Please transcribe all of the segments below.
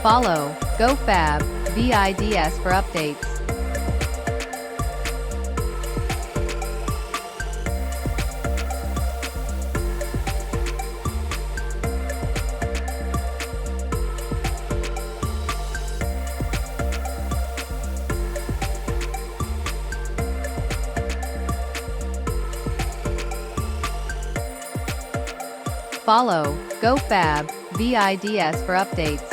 Follow GOFABVIDS for updates. Follow GOFABVIDS for updates.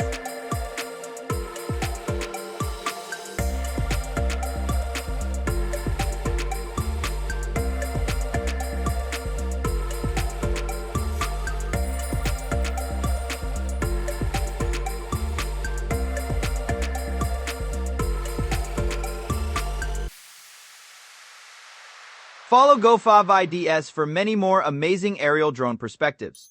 Follow GOFABVIDS for many more amazing aerial drone perspectives.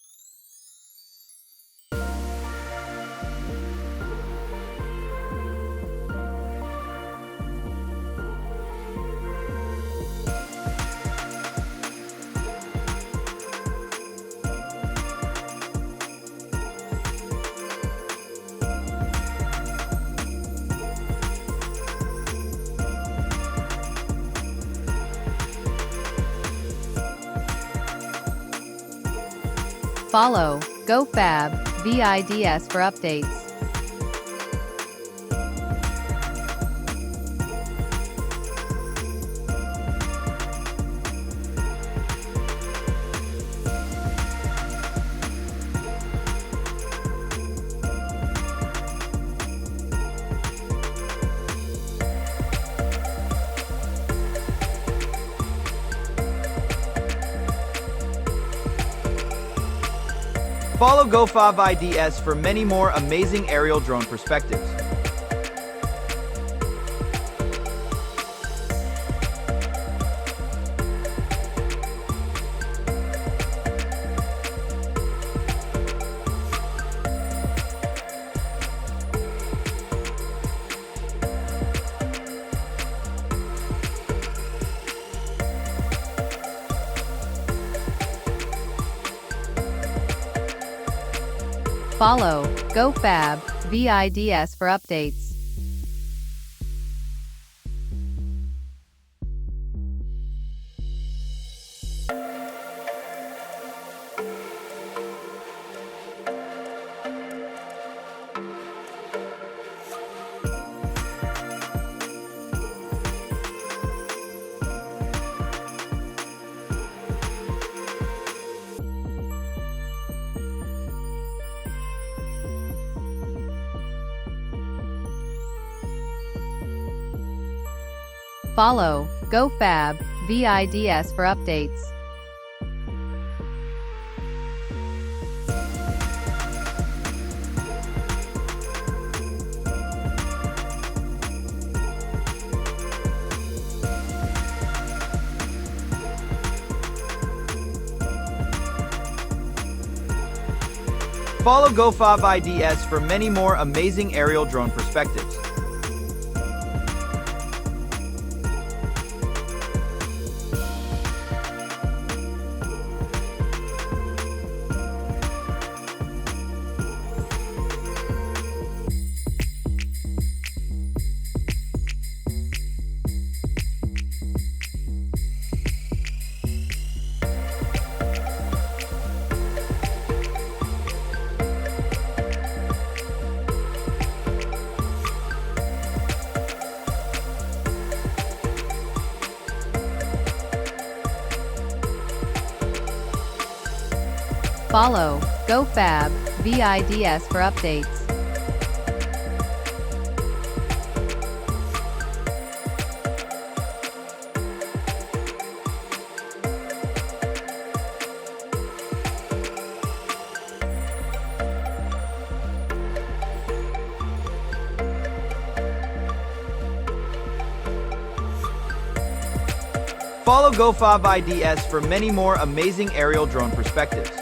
Follow GOFABVIDS for updates. Follow GOFABVIDS for many more amazing aerial drone perspectives. Follow GOFABVIDS for updates. Follow GOFABVIDS for updates. Follow GOFABVIDS for many more amazing aerial drone perspectives. Follow GOFABVIDS for updates. Follow GOFABVIDS for many more amazing aerial drone perspectives.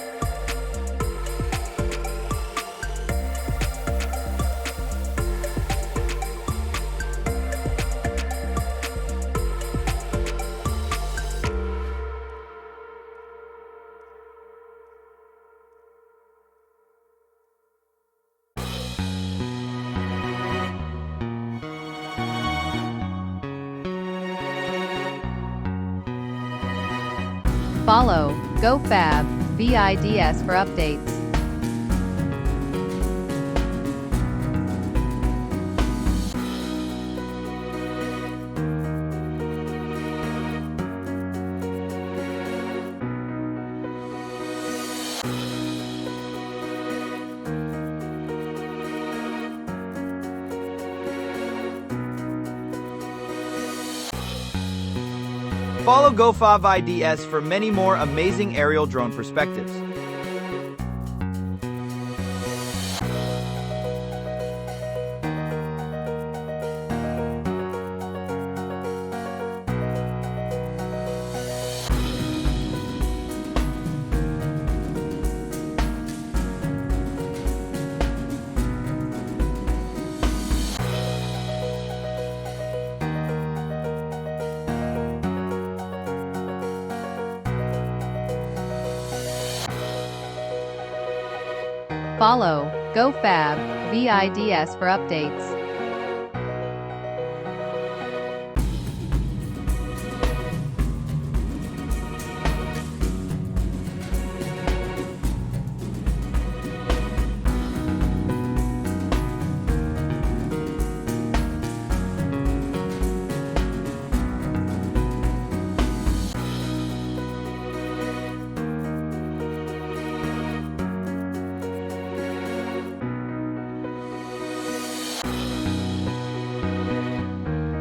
Follow GOFABVIDS for updates. Follow GOFABVIDS for many more amazing aerial drone perspectives. Follow GOFABVIDS for updates.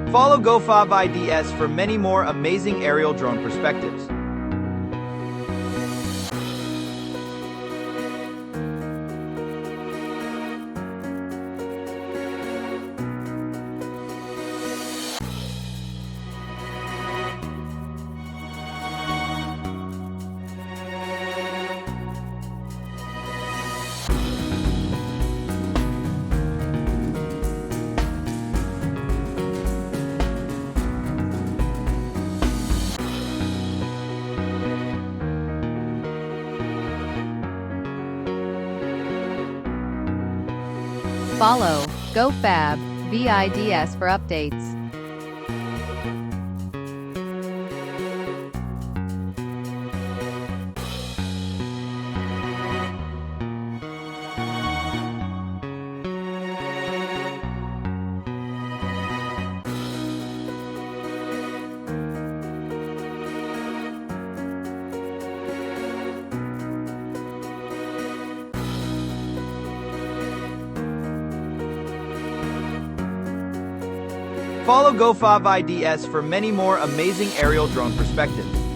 Follow GOFABVIDS for many more amazing aerial drone perspectives. Follow GOFABVIDS for updates. Follow GOFABVIDS for many more amazing aerial drone perspectives.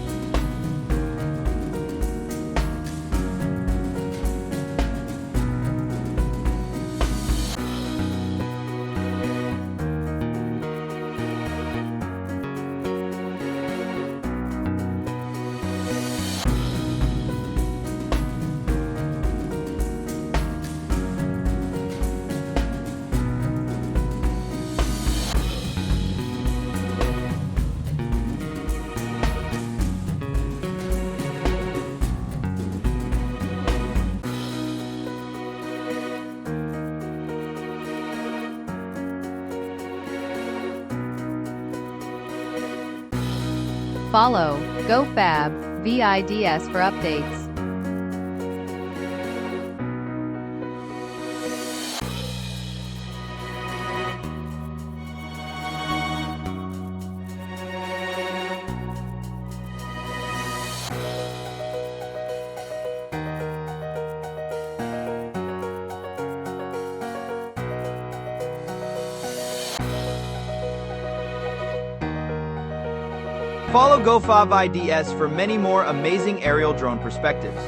Follow GOFABVIDS for updates. Follow GOFABVIDS for many more amazing aerial drone perspectives.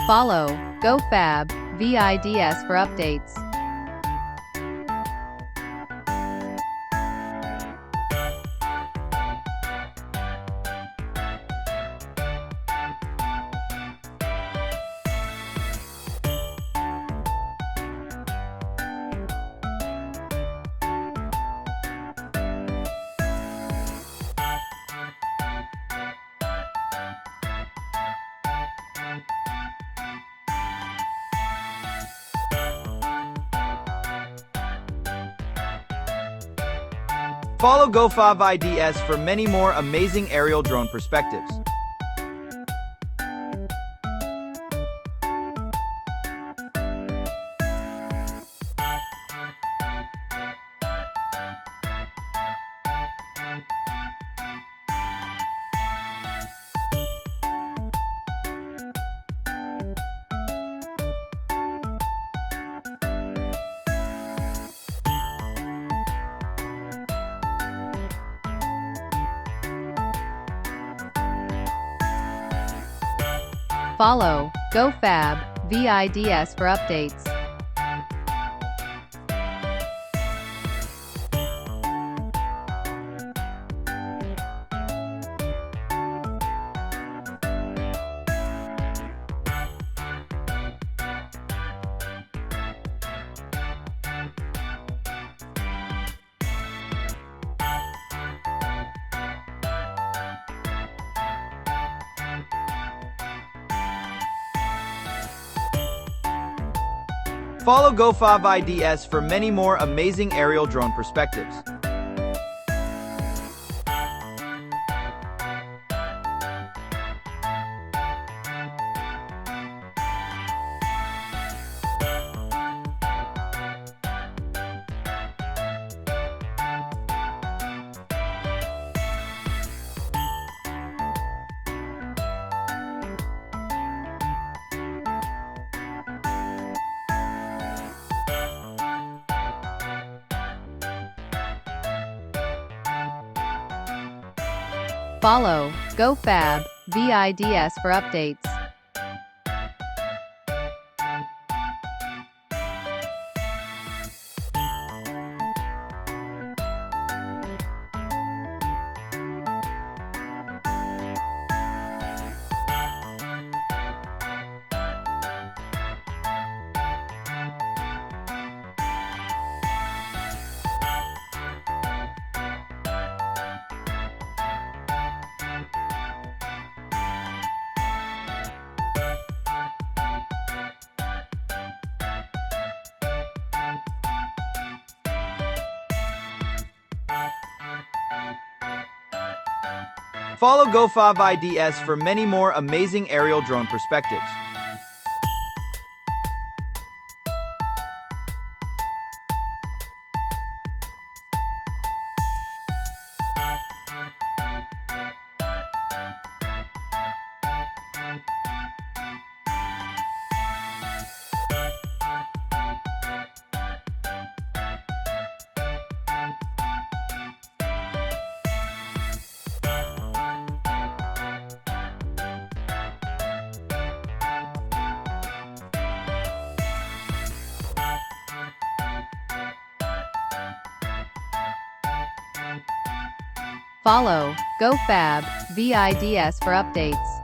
Follow GOFABVIDS GOFABVIDS for updates. Follow GOFABVIDS for many more amazing aerial drone perspectives. Follow GOFABVIDS for updates. Follow GOFABVIDS for many more amazing aerial drone perspectives. Follow GOFABVIDS for updates. Follow GOFABVIDS for many more amazing aerial drone perspectives. Follow GOFABVIDS for updates.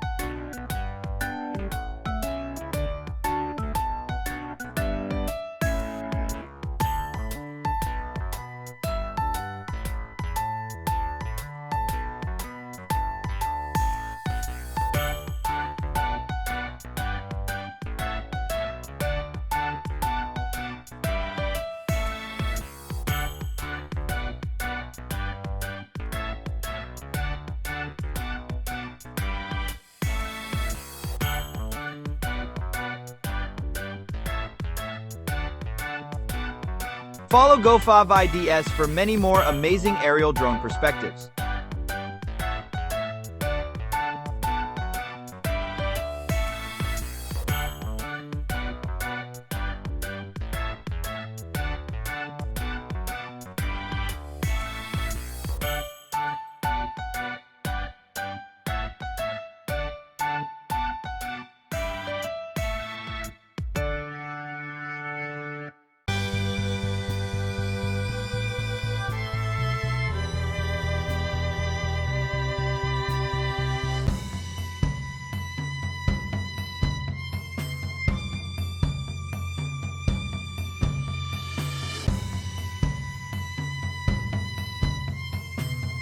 Follow GOFABVIDS for many more amazing aerial drone perspectives.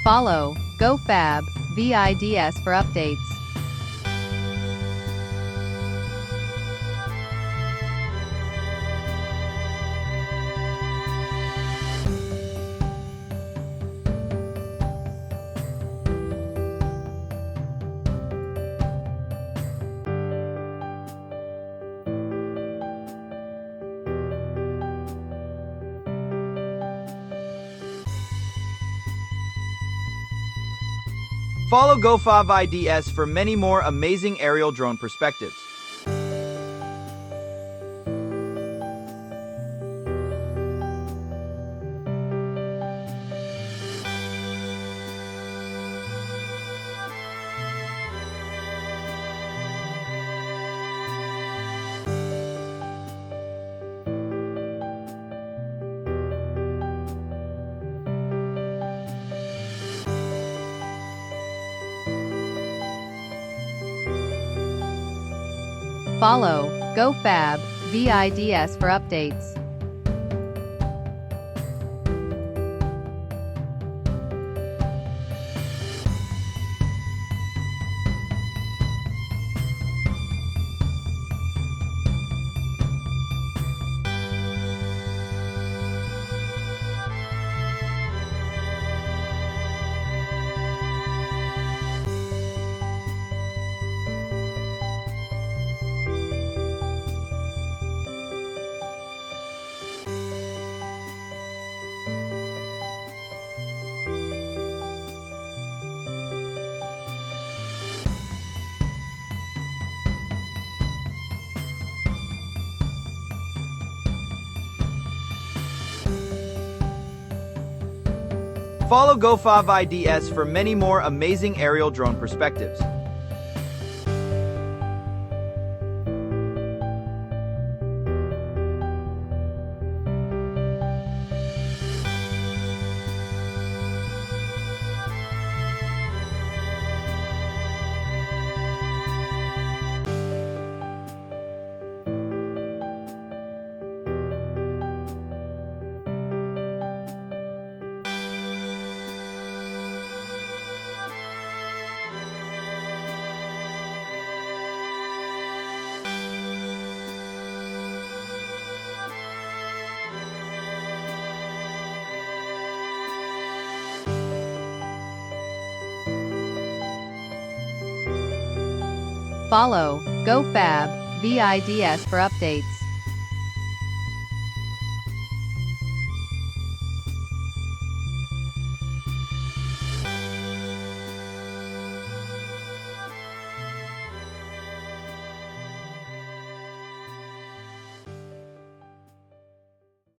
Follow GOFABVIDS for updates. Follow GOFABVIDS for many more amazing aerial drone perspectives. Follow GOFABVIDS for updates. Follow GOFABVIDS for many more amazing aerial drone perspectives. Follow GOFABVIDS for updates.